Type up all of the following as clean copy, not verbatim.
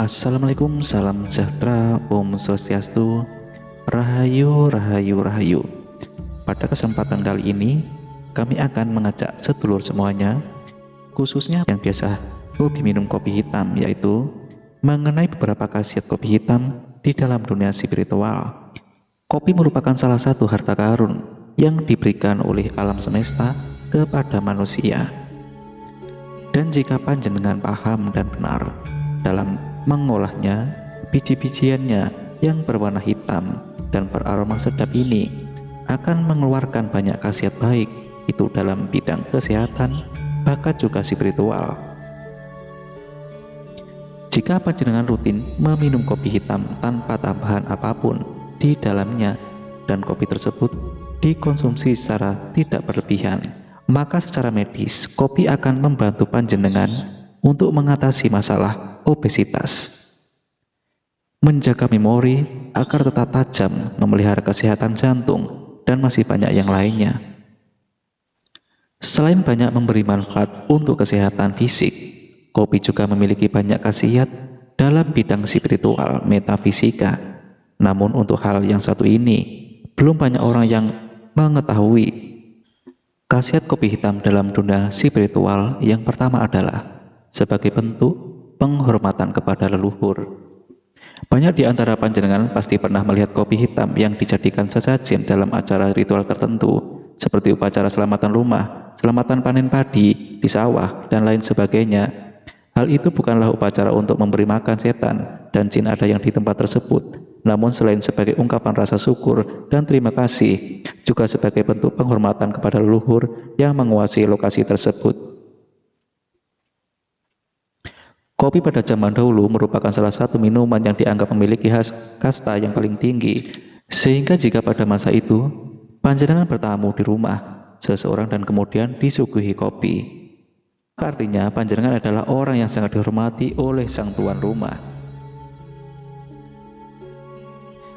Assalamualaikum, salam sejahtera, Om Swastiastu, Rahayu, Rahayu, Rahayu. Pada kesempatan kali ini, kami akan mengajak sedulur semuanya, khususnya yang biasa hobi minum kopi hitam, yaitu mengenai beberapa khasiat kopi hitam di dalam dunia spiritual. Kopi merupakan salah satu harta karun yang diberikan oleh alam semesta kepada manusia. Dan jika panjenengan paham dan benar dalam mengolahnya, biji-bijiannya yang berwarna hitam dan beraroma sedap ini akan mengeluarkan banyak khasiat baik, itu dalam bidang kesehatan, bahkan juga spiritual. Jika panjenengan rutin meminum kopi hitam tanpa tambahan apapun di dalamnya dan kopi tersebut dikonsumsi secara tidak berlebihan, maka secara medis kopi akan membantu panjenengan untuk mengatasi masalah obesitas, menjaga memori agar tetap tajam, memelihara kesehatan jantung, dan masih banyak yang lainnya. Selain banyak memberi manfaat untuk kesehatan fisik, kopi juga memiliki banyak khasiat dalam bidang spiritual metafisika. Namun untuk hal yang satu ini, belum banyak orang yang mengetahui. Khasiat kopi hitam dalam dunia spiritual yang pertama adalah sebagai bentuk penghormatan kepada leluhur. Banyak di antara panjenengan pasti pernah melihat kopi hitam yang dijadikan sesajen dalam acara ritual tertentu, seperti upacara selamatan rumah, selamatan panen padi di sawah, dan lain sebagainya. Hal itu bukanlah upacara untuk memberi makan setan dan jin ada yang di tempat tersebut, namun selain sebagai ungkapan rasa syukur dan terima kasih, juga sebagai bentuk penghormatan kepada leluhur yang menguasai lokasi tersebut. Kopi pada zaman dahulu merupakan salah satu minuman yang dianggap memiliki kasta yang paling tinggi, sehingga jika pada masa itu panjenengan bertamu di rumah seseorang dan kemudian disuguhi kopi, artinya panjenengan adalah orang yang sangat dihormati oleh sang tuan rumah.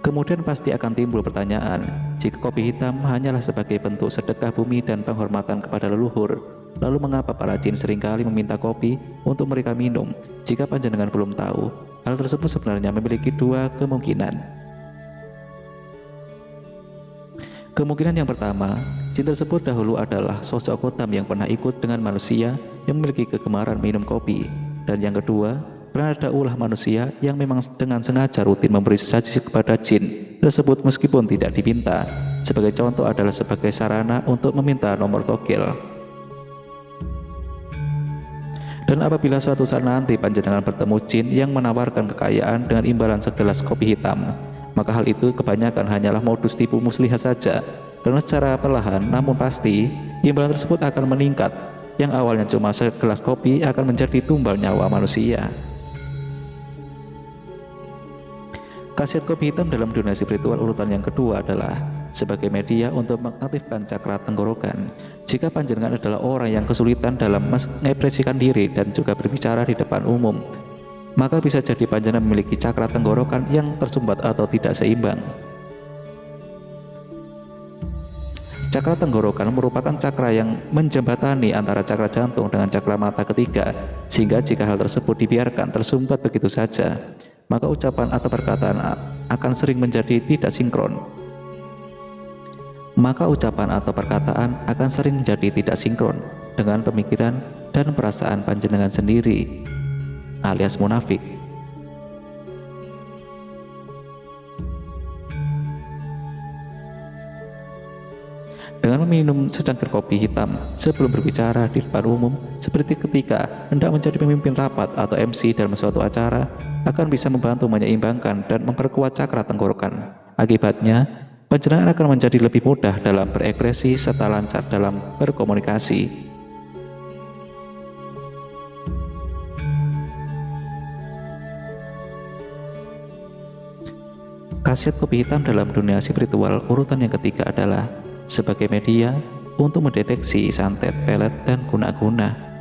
Kemudian pasti akan timbul pertanyaan, jika kopi hitam hanyalah sebagai bentuk sedekah bumi dan penghormatan kepada leluhur, lalu mengapa para jin seringkali meminta kopi untuk mereka minum? Jika panjenengan belum tahu, hal tersebut sebenarnya memiliki dua kemungkinan. Kemungkinan yang pertama, jin tersebut dahulu adalah sosok khotam yang pernah ikut dengan manusia yang memiliki kegemaran minum kopi. Dan yang kedua, pernah ada ulah manusia yang memang dengan sengaja rutin memberi sesaji kepada jin tersebut meskipun tidak diminta. Sebagai contoh adalah sebagai sarana untuk meminta nomor togel. Dan apabila suatu saat nanti panjenengan bertemu jin yang menawarkan kekayaan dengan imbalan segelas kopi hitam, maka hal itu kebanyakan hanyalah modus tipu muslihat saja, karena secara perlahan namun pasti imbalan tersebut akan meningkat, yang awalnya cuma segelas kopi akan menjadi tumbal nyawa manusia. Khasiat kopi hitam dalam dunia spiritual urutan yang kedua adalah sebagai media untuk mengaktifkan cakra tenggorokan. Jika panjenengan adalah orang yang kesulitan dalam mengekspresikan diri dan juga berbicara di depan umum, maka bisa jadi panjenengan memiliki cakra tenggorokan yang tersumbat atau tidak seimbang. Cakra tenggorokan merupakan cakra yang menjembatani antara cakra jantung dengan cakra mata ketiga, sehingga jika hal tersebut dibiarkan tersumbat begitu saja, maka ucapan atau perkataan akan sering menjadi tidak sinkron. Dengan pemikiran dan perasaan panjenengan sendiri, alias munafik. Dengan meminum secangkir kopi hitam sebelum berbicara di depan umum, seperti ketika hendak menjadi pemimpin rapat atau MC dalam suatu acara, akan bisa membantu menyeimbangkan dan memperkuat cakra tenggorokan. Akibatnya, panjenengan akan menjadi lebih mudah dalam berekspresi serta lancar dalam berkomunikasi. Khasiat kopi hitam dalam dunia spiritual urutan yang ketiga adalah sebagai media untuk mendeteksi santet, pelet, dan guna-guna.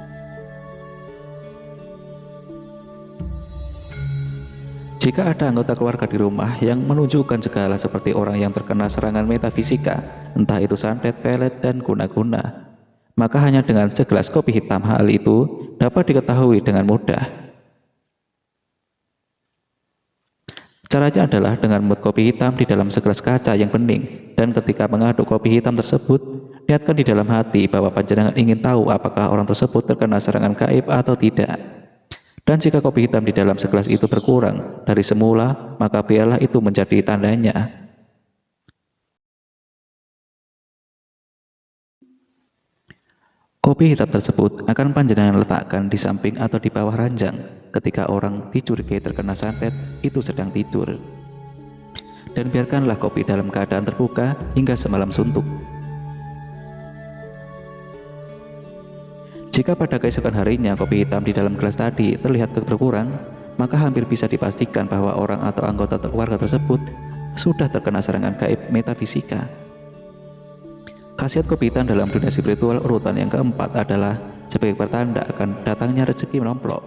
Jika ada anggota keluarga di rumah yang menunjukkan segala seperti orang yang terkena serangan metafisika, entah itu santet, pelet, dan guna-guna, maka hanya dengan segelas kopi hitam hal itu dapat diketahui dengan mudah. Caranya adalah dengan membuat kopi hitam di dalam segelas kaca yang bening, dan ketika mengaduk kopi hitam tersebut, niatkan di dalam hati bahwa panjenengan ingin tahu apakah orang tersebut terkena serangan gaib atau tidak. Dan jika kopi hitam di dalam segelas itu berkurang dari semula, maka biarlah itu menjadi tandanya. Kopi hitam tersebut akan panjenengan letakkan di samping atau di bawah ranjang ketika orang dicurigai terkena santet itu sedang tidur. Dan biarkanlah kopi dalam keadaan terbuka hingga semalam suntuk. Jika pada keesokan harinya kopi hitam di dalam gelas tadi terlihat berkurang, maka hampir bisa dipastikan bahwa orang atau anggota keluarga tersebut sudah terkena serangan gaib metafisika. Khasiat kopi hitam dalam dunia spiritual urutan yang keempat adalah sebagai pertanda akan datangnya rezeki menomplok.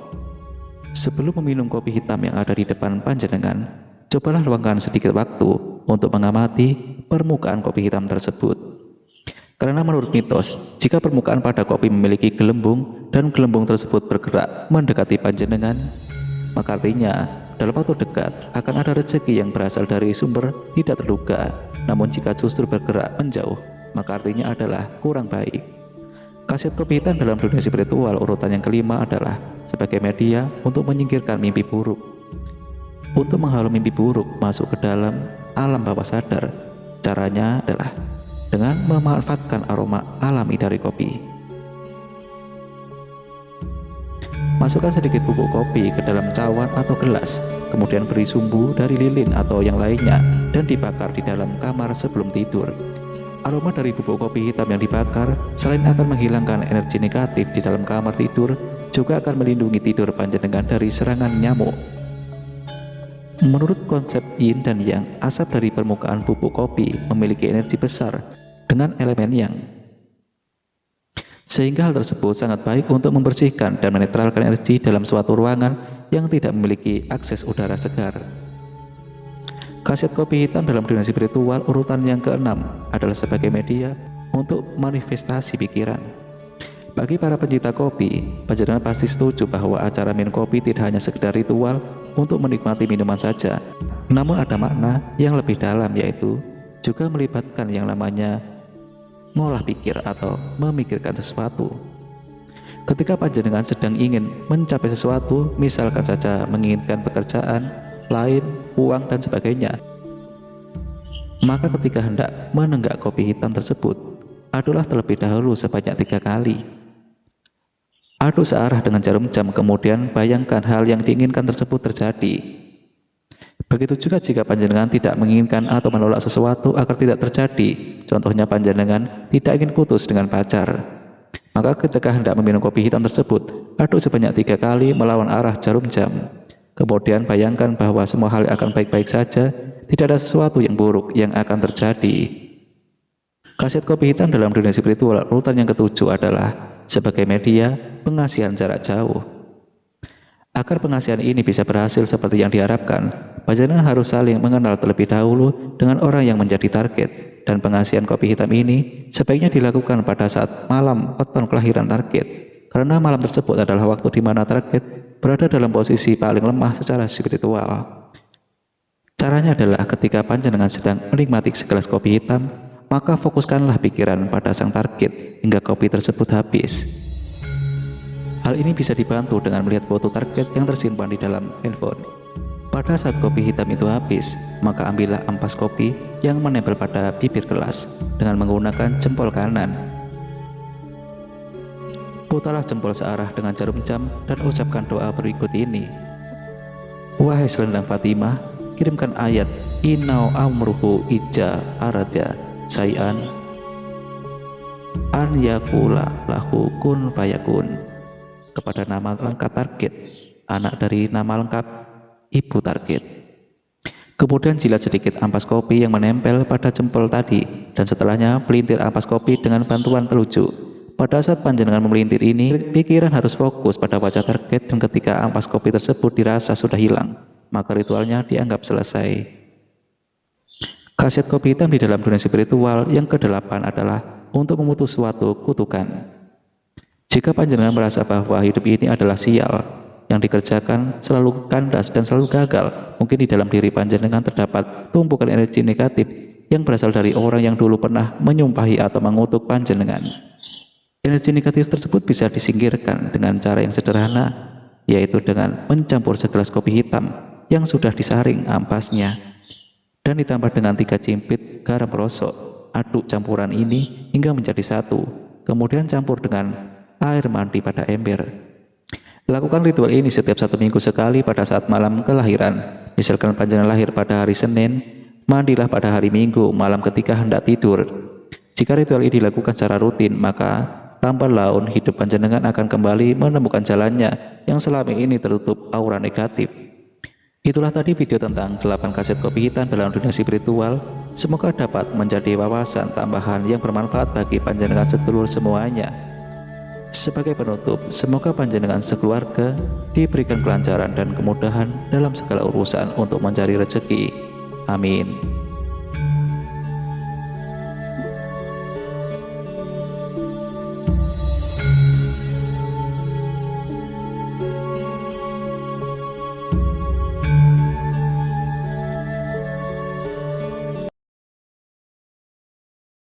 Sebelum meminum kopi hitam yang ada di depan panjenengan, cobalah luangkan sedikit waktu untuk mengamati permukaan kopi hitam tersebut. Karena menurut mitos, jika permukaan pada kopi memiliki gelembung dan gelembung tersebut bergerak mendekati panjenengan, maka artinya dalam waktu dekat akan ada rezeki yang berasal dari sumber tidak terduga. Namun jika justru bergerak menjauh, maka artinya adalah kurang baik. Khasiat kopi hitam dalam dunia spiritual urutan yang kelima adalah sebagai media untuk menyingkirkan mimpi buruk. Untuk menghalau mimpi buruk masuk ke dalam alam bawah sadar, caranya adalah dengan memanfaatkan aroma alami dari kopi. Masukkan sedikit bubuk kopi ke dalam cawan atau gelas, kemudian beri sumbu dari lilin atau yang lainnya dan dibakar di dalam kamar sebelum tidur. Aroma dari bubuk kopi hitam yang dibakar selain akan menghilangkan energi negatif di dalam kamar tidur, juga akan melindungi tidur panjenengan dari serangan nyamuk. Menurut konsep yin dan yang, asap dari permukaan bubuk kopi memiliki energi besar dengan elemen yang, sehingga hal tersebut sangat baik untuk membersihkan dan menetralkan energi dalam suatu ruangan yang tidak memiliki akses udara segar. Khasiat kopi hitam dalam dunia spiritual urutan yang keenam adalah sebagai media untuk manifestasi pikiran. Bagi para pencinta kopi, panjenengan pasti setuju bahwa acara minum kopi tidak hanya sekedar ritual untuk menikmati minuman saja, namun ada makna yang lebih dalam, yaitu juga melibatkan yang namanya ngolah pikir atau memikirkan sesuatu. Ketika panjenengan sedang ingin mencapai sesuatu, misalkan saja menginginkan pekerjaan lain, uang dan sebagainya, maka ketika hendak menenggak kopi hitam tersebut, aduklah terlebih dahulu sebanyak 3 kali. Aduk searah dengan jarum jam, kemudian bayangkan hal yang diinginkan tersebut terjadi. Begitu juga jika panjenengan tidak menginginkan atau menolak sesuatu agar tidak terjadi. Contohnya panjenengan tidak ingin putus dengan pacar, maka ketika hendak meminum kopi hitam tersebut, aduk sebanyak 3 kali melawan arah jarum jam. Kemudian bayangkan bahwa semua hal akan baik-baik saja, tidak ada sesuatu yang buruk yang akan terjadi. Khasiat kopi hitam dalam dunia spiritual urutan yang ketujuh adalah sebagai media pengasihan jarak jauh. Agar pengasihan ini bisa berhasil seperti yang diharapkan, panjenengan harus saling mengenal terlebih dahulu dengan orang yang menjadi target, dan pengasihan kopi hitam ini sebaiknya dilakukan pada saat malam weton kelahiran target, karena malam tersebut adalah waktu di mana target berada dalam posisi paling lemah secara spiritual. Caranya adalah ketika panjenengan sedang menikmati segelas kopi hitam, maka fokuskanlah pikiran pada sang target hingga kopi tersebut habis. Hal ini bisa dibantu dengan melihat foto target yang tersimpan di dalam handphone. Pada saat kopi hitam itu habis, maka ambillah ampas kopi yang menempel pada bibir gelas dengan menggunakan jempol kanan. Putarlah jempol searah dengan jarum jam dan ucapkan doa berikut ini. Wahai selendang Fatimah, kirimkan ayat Inau amruhu ija arada sayan an yakula lahu kun fayakun kepada nama lengkap target, anak dari nama lengkap ibu target. Kemudian jilat sedikit ampas kopi yang menempel pada jempol tadi, dan setelahnya pelintir ampas kopi dengan bantuan telunjuk. Pada saat panjenengan memelintir ini, pikiran harus fokus pada wajah target, dan ketika ampas kopi tersebut dirasa sudah hilang, maka ritualnya dianggap selesai. Khasiat kopi hitam di dalam dunia spiritual yang ke-8 adalah untuk memutus suatu kutukan. Jika panjenengan merasa bahwa hidup ini adalah sial, yang dikerjakan selalu kandas dan selalu gagal, mungkin di dalam diri panjenengan terdapat tumpukan energi negatif yang berasal dari orang yang dulu pernah menyumpahi atau mengutuk panjenengan. Energi negatif tersebut bisa disingkirkan dengan cara yang sederhana, yaitu dengan mencampur segelas kopi hitam yang sudah disaring ampasnya dan ditambah dengan 3 cimpit garam rosok. Aduk campuran ini hingga menjadi satu, kemudian campur dengan air mandi pada ember. Lakukan ritual ini setiap 1 minggu sekali pada saat malam kelahiran. Misalkan panjenengan lahir pada hari Senin, mandilah pada hari Minggu malam ketika hendak tidur. Jika ritual ini dilakukan secara rutin, maka lambat laun hidup panjenengan akan kembali menemukan jalannya yang selama ini tertutup aura negatif. Itulah tadi video tentang 8 kaset kopi hitam dalam dunia spiritual. Semoga dapat menjadi wawasan tambahan yang bermanfaat bagi panjenengan sedulur semuanya. Sebagai penutup, semoga panjenengan sekeluarga diberikan kelancaran dan kemudahan dalam segala urusan untuk mencari rezeki. Amin.